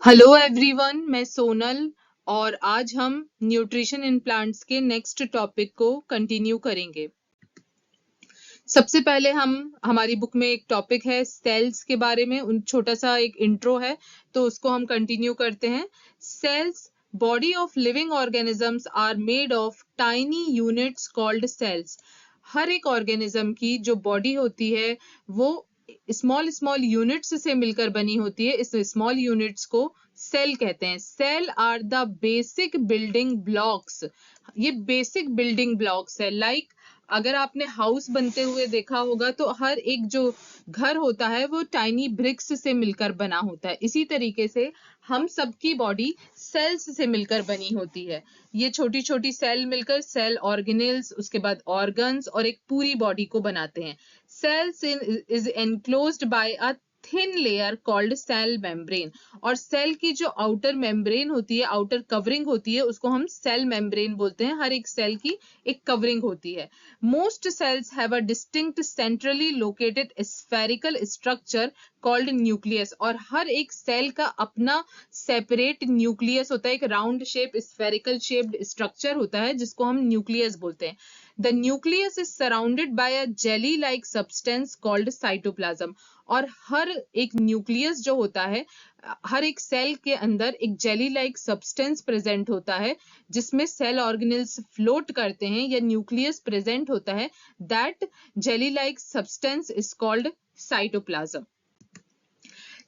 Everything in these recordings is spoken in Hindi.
हेलो एवरीवन, मैं सोनल और आज हम न्यूट्रिशन इन प्लांट्स के नेक्स्ट टॉपिक को कंटिन्यू करेंगे। सबसे पहले हमारी बुक में एक टॉपिक है सेल्स के बारे में, उन छोटा सा एक इंट्रो है तो उसको हम कंटिन्यू करते हैं। Cells body of living organisms are made of tiny units called cells. हर एक ऑर्गेनिज्म की जो बॉडी होती है वो स्मॉल स्मॉल यूनिट्स से मिलकर बनी होती है। इस स्मॉल यूनिट्स को सेल कहते हैं। Cell are the basic building blocks. ये बेसिक बिल्डिंग ब्लॉक्स है। लाइक अगर आपने हाउस बनते हुए देखा होगा तो हर एक जो घर होता है वो टाइनी ब्रिक्स से मिलकर बना होता है। इसी तरीके से हम सबकी बॉडी सेल्स से मिलकर बनी होती है। ये छोटी छोटी सेल मिलकर सेल ऑर्गेनेल्स, उसके बाद ऑर्गन्स और एक पूरी बॉडी को बनाते हैं। Cells is enclosed by a thin layer called cell membrane. और सेल की जो आउटर मेम्ब्रेन होती है, आउटर कवरिंग होती है, उसको हम सेल मेम्ब्रेन बोलते हैं। हर एक सेल की एक कवरिंग होती है। Most cells have a distinct centrally located spherical structure called nucleus। और हर एक सेल का अपना सेपरेट न्यूक्लियस होता है, एक round shape spherical shaped structure होता है जिसको हम न्यूक्लियस बोलते हैं। The nucleus is surrounded by a jelly-like substance called cytoplasm। और हर एक न्यूक्लियस जो होता है, हर एक सेल के अंदर एक जेली लाइक सब्सटेंस प्रेजेंट होता है जिसमें सेल ऑर्गेनेल्स फ्लोट करते हैं या न्यूक्लियस प्रेजेंट होता है। That jelly like substance is called cytoplasm.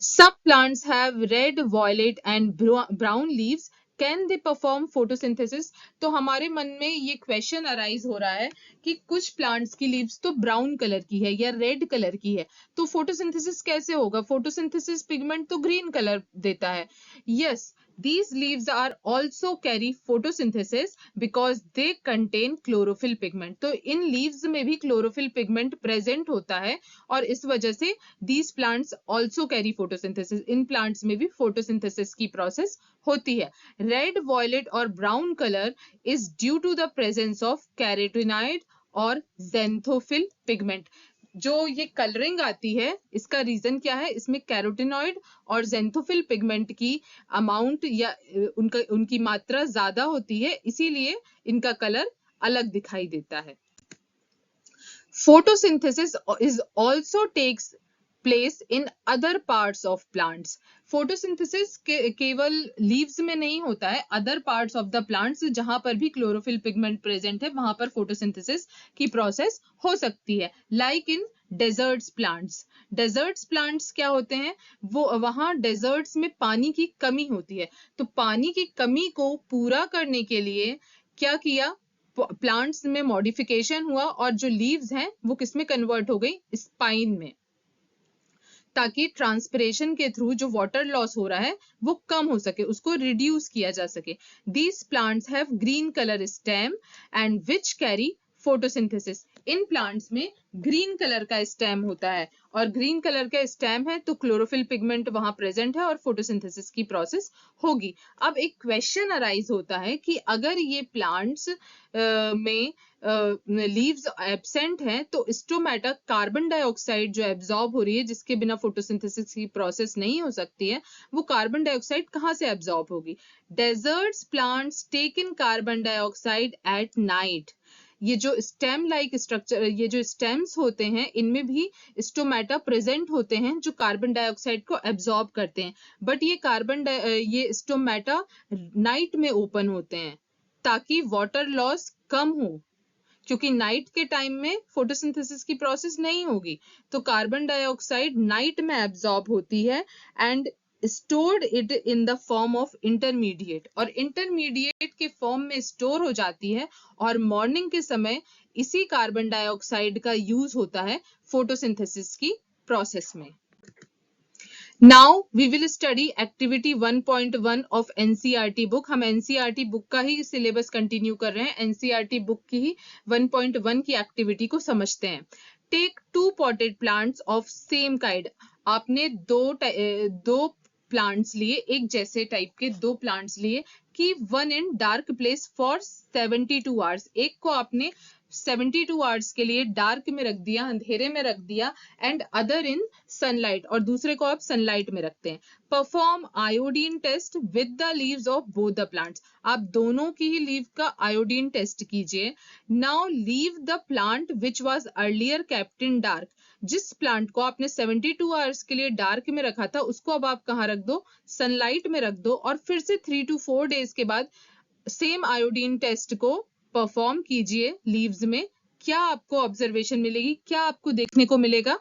Some plants have red, violet and brown leaves. Can they perform photosynthesis? तो हमारे मन में ये क्वेश्चन अराइज हो रहा है कि कुछ प्लांट्स की लीव्स तो ब्राउन कलर की है या रेड कलर की है, तो फोटोसिंथेसिस कैसे होगा? फोटोसिंथेसिस पिगमेंट तो ग्रीन कलर देता है। Yes, these leaves are also carry photosynthesis because they contain chlorophyll pigment। तो इन leaves में भी chlorophyll pigment present होता है और इस वजह से these plants also carry photosynthesis। In plants में भी photosynthesis की process होती है। Red, violet और brown color is due to the presence of carotenoid और xanthophyll pigment। जो ये कलरिंग आती है इसका रीजन क्या है? इसमें कैरोटिनॉइड और जेंथोफिल पिगमेंट की अमाउंट या उनकी मात्रा ज्यादा होती है, इसीलिए इनका कलर अलग दिखाई देता है। Photosynthesis is also takes place in other parts of plants। Photosynthesis केवल लीव्स में नहीं होता है, other parts of the plants जहां पर भी क्लोरोफिल पिगमेंट प्रेजेंट है वहां पर फोटोसिंथेसिस की प्रोसेस हो सकती है। Like in deserts plants. Deserts plants क्या होते हैं? वो वहां डेजर्ट्स में पानी की कमी होती है, तो पानी की कमी को पूरा करने के लिए क्या किया? प्लांट्स में मॉडिफिकेशन हुआ और जो लीव्स हैं वो किसमें कन्वर्ट हो गई? स्पाइन में, ताकि ट्रांसपिरेशन के थ्रू जो वाटर लॉस हो रहा है वो कम हो सके, उसको रिड्यूस किया जा सके। These plants have green color stem and which carry photosynthesis। In plants में ग्रीन कलर का स्टेम होता है और ग्रीन कलर का स्टेम है तो क्लोरोफिल पिगमेंट वहां प्रेजेंट है और फोटोसिंथेसिस की प्रोसेस होगी। अब एक क्वेश्चन अराइज होता है कि अगर ये प्लांट्स में लीव्स एब्सेंट हैं तो स्टोमेटा कार्बन डाइऑक्साइड जो एब्जॉर्ब हो रही है, जिसके बिना फोटोसिंथेसिस की प्रोसेस नहीं हो सकती है, वो कार्बन डाइऑक्साइड कहाँ से एब्जॉर्ब होगी? Deserts plants take in carbon dioxide at night. ये जो स्टेम लाइक स्ट्रक्चर, ये जो स्टेम्स होते हैं, इनमें भी स्टोमेटा प्रेजेंट होते हैं जो कार्बन डाइऑक्साइड को एब्जॉर्ब करते हैं। बट ये स्टोमेटा नाइट में ओपन होते हैं ताकि वाटर लॉस कम हो, क्योंकि नाइट के टाइम में फोटोसिंथेसिस की प्रोसेस नहीं होगी, तो कार्बन डाइऑक्साइड नाइट में एब्जॉर्ब होती है and stored it in the form of intermediate, और इंटरमीडिएट के फॉर्म में स्टोर हो जाती है और मॉर्निंग के समय इसी कार्बन डाइऑक्साइड का यूज होता है फोटोसिंथेसिस की प्रोसेस में। Now we will study activity 1.1 of NCERT book। हम NCERT बुक का ही सिलेबस कंटिन्यू कर रहे हैं। NCERT बुक की ही 1.1 की एक्टिविटी को समझते हैं। Take 2 potted plants of same kind। आपने दो प्लांट्स लिए, एक जैसे टाइप के 2 प्लांट्स लिए, keep one in dark place for 72 hours. एक को आपने 72 आवर्स के लिए डार्क में रख दिया, अंधेरे में रख दिया, एंड अदर इन सनलाइट, और दूसरे को आप सनलाइट में रखते हैं। Perform iodine test with the leaves of both the plants. आप दोनों की ही लीव का आयोडीन टेस्ट कीजिए। Now leave the plant which was earlier kept in dark. जिस प्लांट को आपने 72 आवर्स के लिए डार्क में रखा था, उसको अब आप कहाँ रख दो, सनलाइट में रख दो, और फिर से 3 to 4 डेज के बाद सेम आयोडीन टेस्ट को परफॉर्म कीजिए लीव्स में। क्या आपको ऑब्जर्वेशन मिलेगी, क्या आपको देखने को मिलेगा?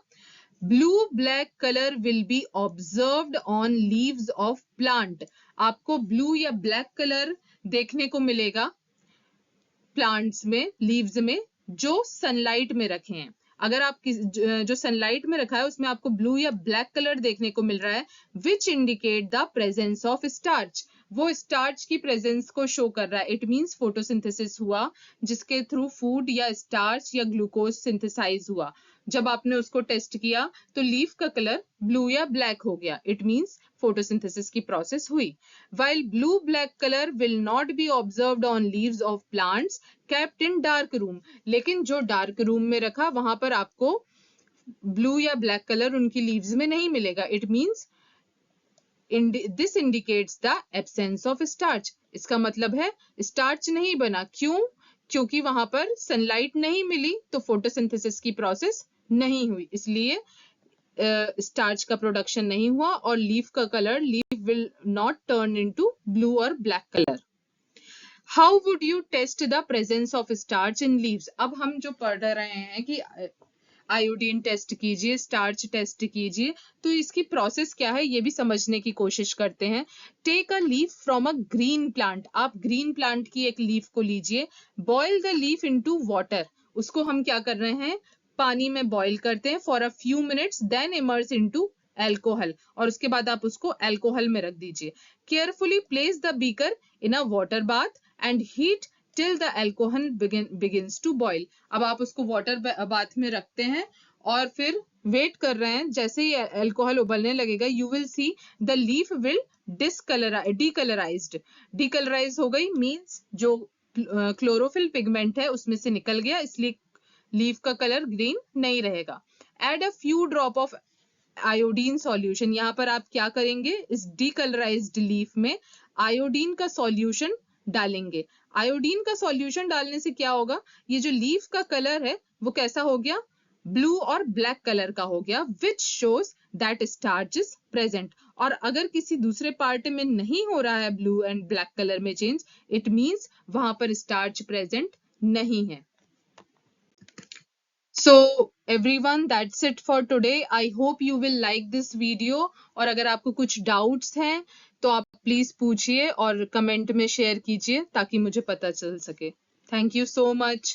Blue black colour will be observed on leaves of plant. आपको ब्लू या ब्लैक कलर देखने को मिलेगा प्लांट्स में, लीव्स में, जो सनलाइट में रखे हैं। अगर आप जो सनलाइट में रखा है उसमें आपको ब्लू या ब्लैक कलर देखने को मिल रहा है, which indicate the presence of starch. वो स्टार्च की प्रेजेंस को शो कर रहा है। इट मींस फोटोसिंथेसिस हुआ, जिसके थ्रू फूड या स्टार्च या ग्लूकोज सिंथेसाइज हुआ। जब आपने उसको टेस्ट किया तो लीफ का कलर ब्लू या ब्लैक हो गया। इट मींस फोटोसिंथेसिस की प्रोसेस हुई। While blue black color will not be observed on leaves of plants kept in dark room, लेकिन जो डार्क रूम में रखा वहां पर आपको ब्लू या ब्लैक कलर उनकी लीव्स में नहीं मिलेगा। It means this indicates the absence of starch. इसका मतलब है स्टार्च नहीं बना। क्यों? क्योंकि वहां पर सनलाइट नहीं मिली, तो फोटोसिंथेसिस की प्रोसेस नहीं हुई, इसलिए स्टार्च का प्रोडक्शन नहीं हुआ, और लीफ का colour, leaf will not turn into blue और black colour. How would you test the presence of starch in leaves? अब हम जो पढ़ रहे हैं कि आयोडीन टेस्ट कीजिए, स्टार्च टेस्ट कीजिए, तो इसकी प्रोसेस क्या है ये भी समझने की कोशिश करते हैं। Take a leaf from a green plant. आप ग्रीन प्लांट की एक लीफ को लीजिए, boil the leaf into water. उसको हम क्या कर रहे हैं, पानी में बॉईल करते हैं for a few minutes, then immerse into alcohol, और उसके बाद आप उसको एल्कोहल में रख दीजिए। Carefully place the beaker in a water bath and heat till the alcohol begins to boil. अब आप उसको वाटर बाथ में रखते हैं और फिर वेट कर रहे हैं। जैसे ही एल्कोहल उबलने लगेगा, you will see the leaf will decolourise हो गई, मीन्स जो क्लोरोफिल पिगमेंट है उसमें से निकल गया, इसलिए लीफ का कलर ग्रीन नहीं रहेगा। Add a few drop of iodine solution. यहाँ पर आप क्या करेंगे, इस डीकलराइज्ड लीफ में आयोडीन का सॉल्यूशन डालेंगे। आयोडीन का सॉल्यूशन डालने से क्या होगा, ये जो लीफ का कलर है वो कैसा हो गया, ब्लू और ब्लैक कलर का हो गया, which shows that starch is present. और अगर किसी दूसरे पार्ट में नहीं हो रहा है ब्लू एंड ब्लैक कलर में चेंज, इट मींस वहां पर स्टार्च प्रेजेंट नहीं है। So everyone, that's it for today. I hope you will like this video. और अगर आपको कुछ doubts हैं तो आप प्लीज पूछिए और कमेंट में शेयर कीजिए ताकि मुझे पता चल सके। Thank you so much.